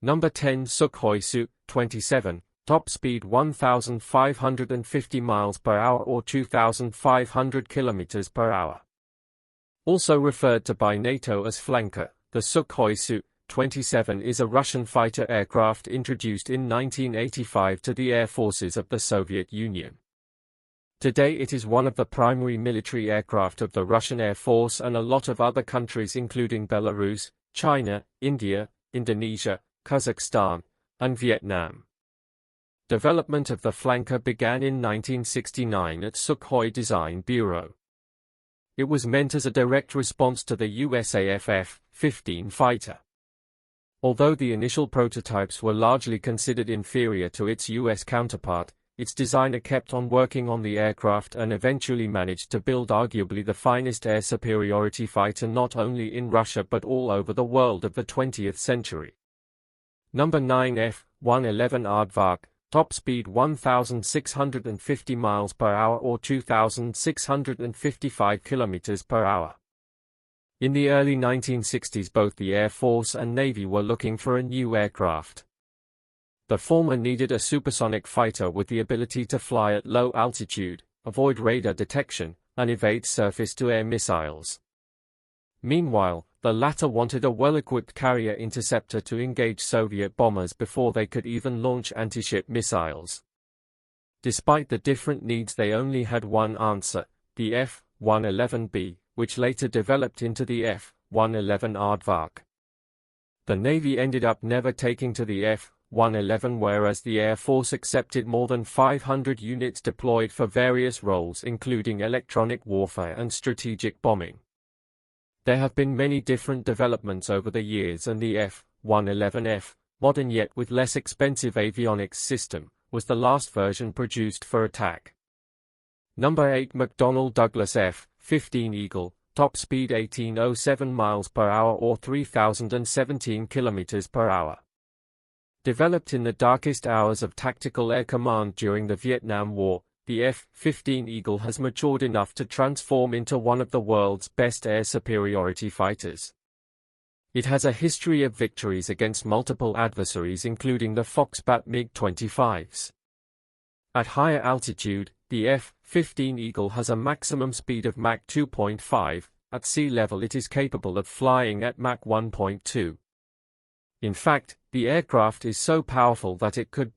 Number 10 Sukhoi Su-27, top speed 1,550 miles per hour or 2,500 kilometers per hour. Also referred to by NATO as Flanker, the Sukhoi Su-27 is a Russian fighter aircraft introduced in 1985 to the air forces of the Soviet Union. Today it is one of the primary military aircraft of the Russian Air Force and a lot of other countries including Belarus, China, India, Indonesia, Kazakhstan, and Vietnam. Development of the Flanker began in 1969 at Sukhoi Design Bureau. It was meant as a direct response to the USAF F-15 fighter. Although the initial prototypes were largely considered inferior to its US counterpart, its designer kept on working on the aircraft and eventually managed to build arguably the finest air superiority fighter not only in Russia but all over the world of the 20th century. Number 9 F-111 Aardvark, top speed 1,650 miles per hour or 2,655 kilometers per hour. In the early 1960s both the Air Force and Navy were looking for a new aircraft. The former needed a supersonic fighter with the ability to fly at low altitude, avoid radar detection, and evade surface-to-air missiles. Meanwhile, the latter wanted a well-equipped carrier interceptor to engage Soviet bombers before they could even launch anti-ship missiles. Despite the different needs, they only had one answer, the F-111B, which later developed into the F-111 Aardvark. The Navy ended up never taking to the F-111, whereas the Air Force accepted more than 500 units deployed for various roles including electronic warfare and strategic bombing. There have been many different developments over the years, and the F-111F, modern yet with less expensive avionics system, was the last version produced for attack. Number 8 McDonnell Douglas F-15 Eagle, top speed 1,807 miles per hour or 3,017 kilometers per hour. Developed in the darkest hours of tactical air command during the Vietnam War, the F-15 Eagle has matured enough to transform into one of the world's best air superiority fighters. It has a history of victories against multiple adversaries including the Foxbat MiG-25s. At higher altitude, the F-15 Eagle has a maximum speed of Mach 2.5, at sea level it is capable of flying at Mach 1.2. In fact, the aircraft is so powerful that it could